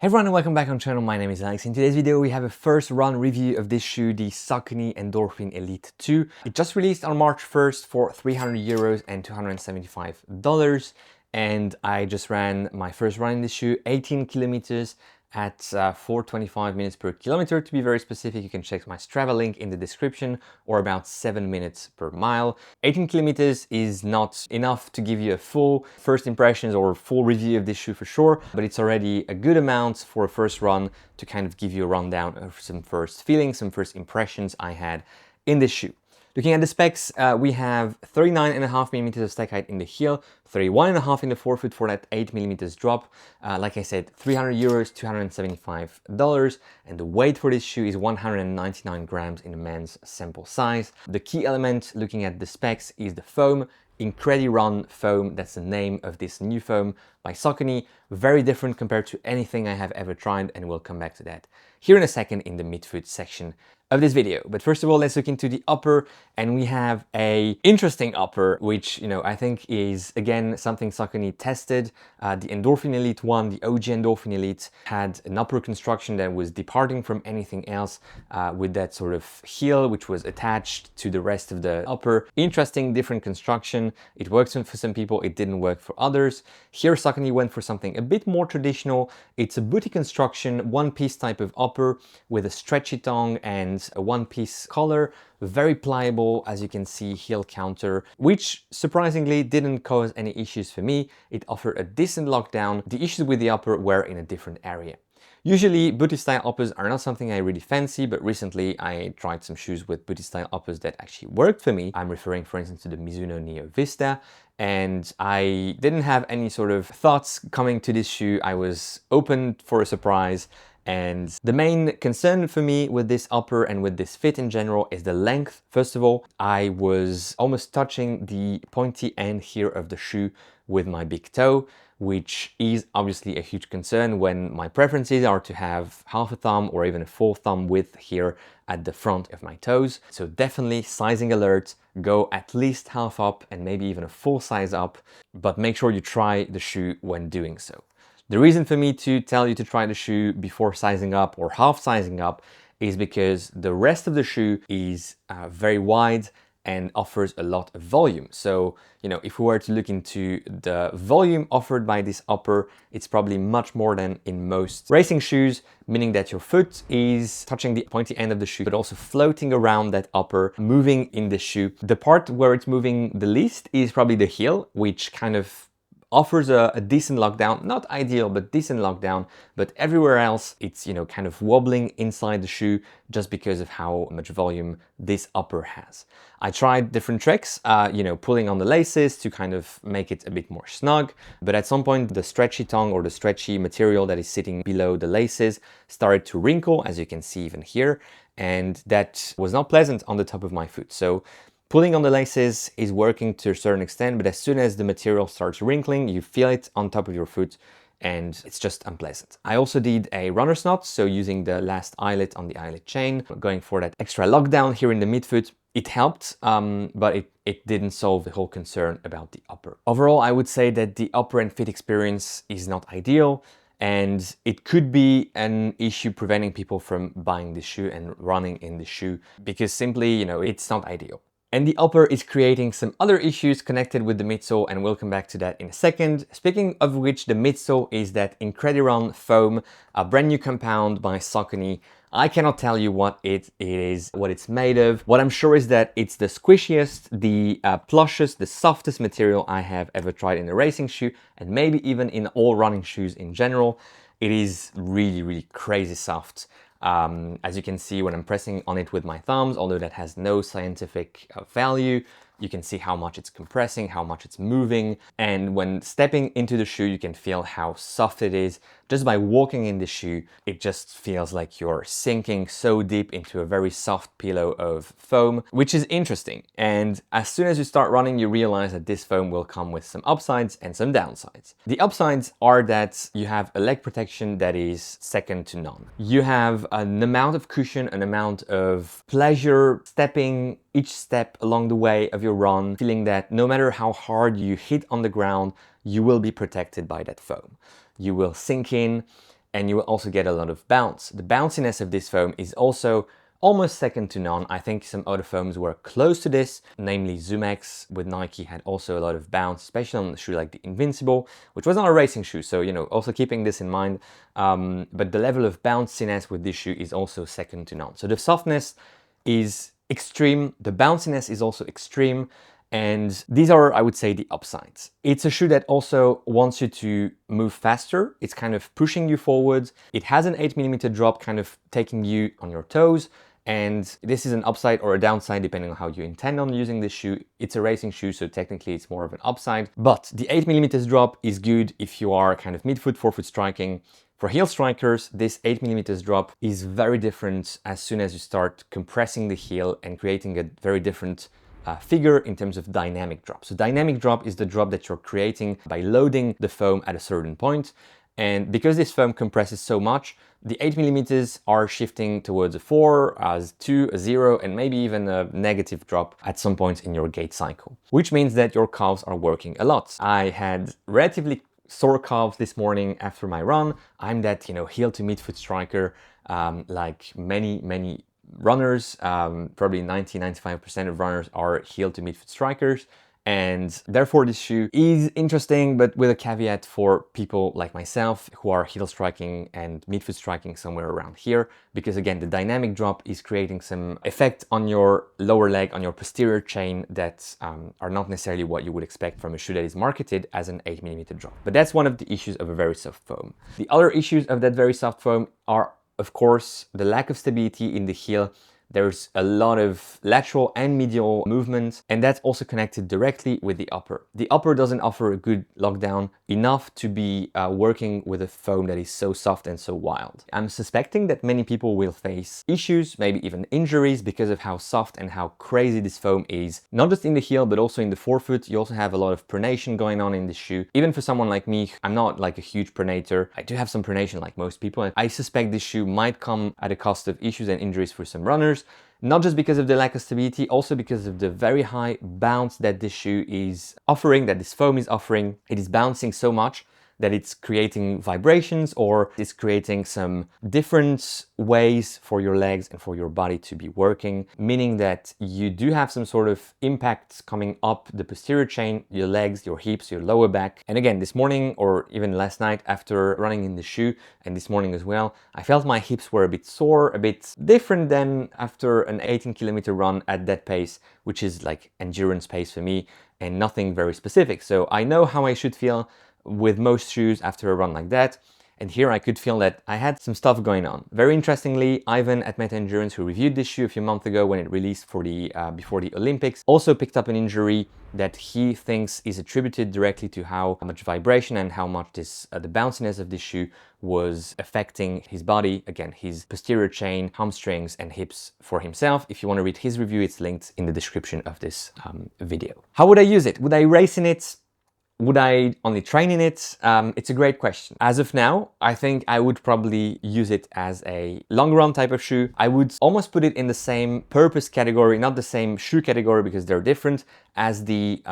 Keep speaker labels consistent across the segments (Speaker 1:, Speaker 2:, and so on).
Speaker 1: Hey everyone and welcome back on the channel. My name is Alex. In today's video we have a first run review of this shoe, the Saucony Endorphin Elite 2. It just released on March 1st for €300 and $275, and I just ran my first run in this shoe, 18 kilometers at 4.25 minutes per kilometer. To be very specific, you can check my Strava link in the description, or about 7 minutes per mile. 18 kilometers is not enough to give you a full first impressions or full review of this shoe for sure, but it's already a good amount for a first run to kind of give you a rundown of some first feelings, some first impressions I had in this shoe. Looking at the specs, we have 39.5 millimeters of stack height in the heel, 31.5 in the forefoot for that 8 millimeters drop. Like I said, €300, $275, and the weight for this shoe is 199 grams in the men's sample size. The key element looking at the specs is the foam. Incredi-Run foam, that's the name of this new foam by Saucony. Very different compared to anything I have ever tried, and we'll come back to that here in a second in the midfoot section of this video. But first of all, let's look into the upper, and we have a interesting upper, which, I think is again something Saucony tested. The Endorphin Elite 1, the OG Endorphin Elite, had an upper construction that was departing from anything else, with that sort of heel which was attached to the rest of the upper. Interesting, different construction. It works for some people, it didn't work for others. Here Saucony went for something a bit more traditional. It's a booty construction, one-piece type of upper with a stretchy tongue and a one-piece collar, very pliable, as you can see, heel counter, which surprisingly didn't cause any issues for me. It offered a decent lockdown. The issues with the upper were in a different area. Usually booty style uppers are not something I really fancy, but recently I tried some shoes with booty style uppers that actually worked for me. I'm referring, for instance, to the Mizuno Neo Vista, and I didn't have any sort of thoughts coming to this shoe. I was open for a surprise. And the main concern for me with this upper and with this fit in general is the length. First of all, I was almost touching the pointy end here of the shoe with my big toe, which is obviously a huge concern when my preferences are to have half a thumb or even a full thumb width here at the front of my toes. So definitely sizing alert, go at least half up and maybe even a full size up, but make sure you try the shoe when doing so. The reason for me to tell you to try the shoe before sizing up or half sizing up is because the rest of the shoe is very wide and offers a lot of volume. So, if we were to look into the volume offered by this upper, it's probably much more than in most racing shoes, meaning that your foot is touching the pointy end of the shoe, but also floating around that upper, moving in the shoe. The part where it's moving the least is probably the heel, which kind of offers a decent lockdown, not ideal, but decent lockdown, but everywhere else it's, kind of wobbling inside the shoe just because of how much volume this upper has. I tried different tricks, pulling on the laces to kind of make it a bit more snug, but at some point the stretchy tongue or the stretchy material that is sitting below the laces started to wrinkle, as you can see even here, and that was not pleasant on the top of my foot. So pulling on the laces is working to a certain extent, but as soon as the material starts wrinkling, you feel it on top of your foot and it's just unpleasant. I also did a runner's knot, so using the last eyelet on the eyelet chain, going for that extra lockdown here in the midfoot. It helped, but it didn't solve the whole concern about the upper. Overall, I would say that the upper and fit experience is not ideal, and it could be an issue preventing people from buying this shoe and running in the shoe because simply, it's not ideal. And the upper is creating some other issues connected with the midsole, and we'll come back to that in a second. Speaking of which, the midsole is that Incredi-Run foam, a brand new compound by Saucony. I cannot tell you what it is, what it's made of. What I'm sure is that it's the squishiest, the plushest, the softest material I have ever tried in a racing shoe, and maybe even in all running shoes in general. It is really, really crazy soft. As you can see when I'm pressing on it with my thumbs, although that has no scientific value, you can see how much it's compressing, how much it's moving. And when stepping into the shoe, you can feel how soft it is. Just by walking in the shoe, it just feels like you're sinking so deep into a very soft pillow of foam, which is interesting. And as soon as you start running, you realize that this foam will come with some upsides and some downsides. The upsides are that you have a leg protection that is second to none. You have an amount of cushion, an amount of pleasure stepping each step along the way of your run, feeling that no matter how hard you hit on the ground, you will be protected by that foam. You will sink in and you will also get a lot of bounce. The bounciness of this foam is also almost second to none. I think some other foams were close to this, namely Zoom X with Nike had also a lot of bounce, especially on a shoe like the Invincible, which was not a racing shoe, so also keeping this in mind. But the level of bounciness with this shoe is also second to none. So the softness is extreme, the bounciness is also extreme, and these are, I would say, the upsides. It's a shoe that also wants you to move faster. It's kind of pushing you forwards. It has an 8mm drop, kind of taking you on your toes. And this is an upside or a downside depending on how you intend on using this shoe. It's a racing shoe, so technically it's more of an upside. But the 8mm drop is good if you are kind of mid-foot, forefoot striking. For heel strikers, this 8mm drop is very different as soon as you start compressing the heel and creating a very different figure in terms of dynamic drop. So dynamic drop is the drop that you're creating by loading the foam at a certain point. And because this foam compresses so much, the 8mm are shifting towards a 4, as 2, a 0, and maybe even a negative drop at some point in your gait cycle, which means that your calves are working a lot. I had relatively sore calves this morning after my run. I'm that, heel to midfoot striker, like many runners, probably 90-95% of runners are heel to midfoot strikers. And therefore this shoe is interesting, but with a caveat for people like myself who are heel striking and midfoot striking somewhere around here, because again, the dynamic drop is creating some effect on your lower leg, on your posterior chain that are not necessarily what you would expect from a shoe that is marketed as an 8mm drop. But that's one of the issues of a very soft foam. The other issues of that very soft foam are, of course, the lack of stability in the heel. There's a lot of lateral and medial movement, and that's also connected directly with the upper. The upper doesn't offer a good lockdown enough to be working with a foam that is so soft and so wild. I'm suspecting that many people will face issues, maybe even injuries, because of how soft and how crazy this foam is. Not just in the heel, but also in the forefoot. You also have a lot of pronation going on in this shoe. Even for someone like me, I'm not like a huge pronator. I do have some pronation like most people. I suspect this shoe might come at a cost of issues and injuries for some runners. Not just because of the lack of stability, also because of the very high bounce that this shoe is offering, that this foam is offering. It is bouncing so much that it's creating vibrations, or it's creating some different ways for your legs and for your body to be working, meaning that you do have some sort of impact coming up the posterior chain, your legs, your hips, your lower back. And again, this morning or even last night after running in the shoe, and this morning as well, I felt my hips were a bit sore, a bit different than after an 18-kilometer run at that pace, which is like endurance pace for me and nothing very specific. So I know how I should feel with most shoes after a run like that. And here I could feel that I had some stuff going on. Very interestingly, Ivan at Meta Endurance, who reviewed this shoe a few months ago when it released for the before the Olympics, also picked up an injury that he thinks is attributed directly to how much vibration and how much this the bounciness of this shoe was affecting his body. Again, his posterior chain, hamstrings, and hips for himself. If you want to read his review, it's linked in the description of this video. How would I use it? Would I race in it? Would I only train in it? It's a great question. As of now, I think I would probably use it as a long run type of shoe. I would almost put it in the same purpose category, not the same shoe category because they're different, as the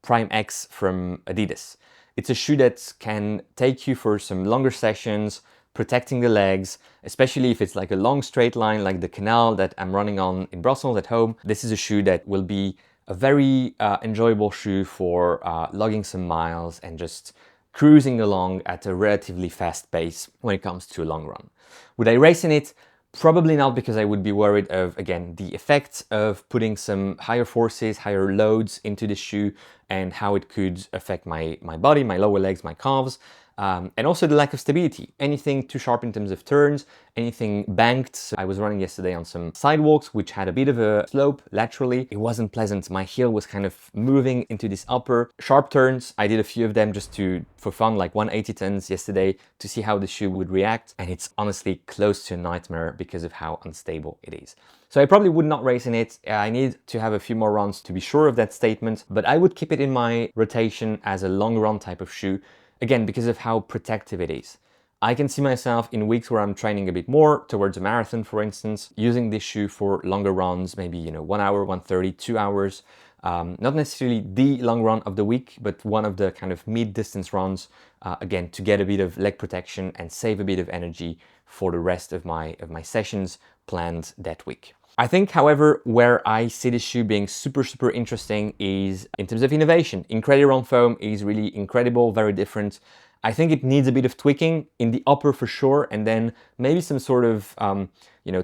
Speaker 1: Prime X from Adidas. It's a shoe that can take you for some longer sessions, protecting the legs, especially if it's like a long straight line like the canal that I'm running on in Brussels at home. This is a shoe that will be a very enjoyable shoe for logging some miles and just cruising along at a relatively fast pace when it comes to a long run. Would I race in it? Probably not, because I would be worried of, again, the effects of putting some higher forces, higher loads into the shoe and how it could affect my body, my lower legs, my calves. And also the lack of stability. Anything too sharp in terms of turns, anything banked. So I was running yesterday on some sidewalks which had a bit of a slope laterally. It wasn't pleasant. My heel was kind of moving into this upper. Sharp turns, I did a few of them just for fun, like 180 turns yesterday, to see how the shoe would react. And it's honestly close to a nightmare because of how unstable it is. So I probably would not race in it. I need to have a few more runs to be sure of that statement, but I would keep it in my rotation as a long run type of shoe. Again, because of how protective it is. I can see myself in weeks where I'm training a bit more towards a marathon, for instance, using this shoe for longer runs, maybe, 1 hour, 1:30, 2 hours, Not necessarily the long run of the week, but one of the kind of mid-distance runs, again, to get a bit of leg protection and save a bit of energy for the rest of my sessions planned that week. I think, however, where I see this shoe being super interesting is in terms of innovation. Incrediron foam is really incredible, very different. I think it needs a bit of tweaking in the upper for sure, and then maybe some sort of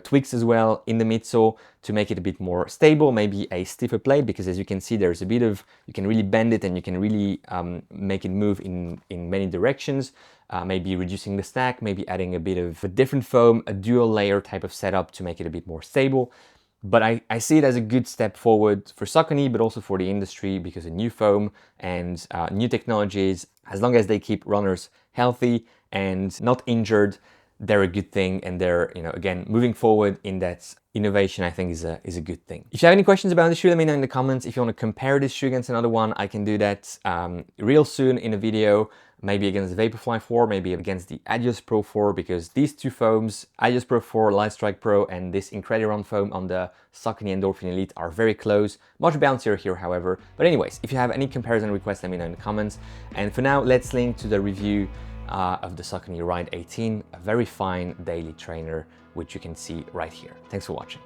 Speaker 1: tweaks as well in the midsole to make it a bit more stable, maybe a stiffer plate, because as you can see, there's a bit of, you can really bend it and you can really make it move in many directions. Maybe reducing the stack, maybe adding a bit of a different foam, a dual layer type of setup to make it a bit more stable. But I see it as a good step forward for Saucony, but also for the industry, because a new foam and new technologies, as long as they keep runners healthy and not injured, they're a good thing, and they're, again, moving forward in that innovation, I think is a good thing. If you have any questions about the shoe, let me know in the comments. If you want to compare this shoe against another one, I can do that real soon in a video, maybe against the Vaporfly 4, maybe against the Adios Pro 4, because these two foams, Adios Pro 4, Lightstrike Pro, and this Incrediron foam on the Saucony Endorphin Elite are very close. Much bouncier here, however. But anyways, if you have any comparison requests, let me know in the comments. And for now, let's link to the review of the Saucony Ride 18, a very fine daily trainer, which you can see right here. Thanks for watching.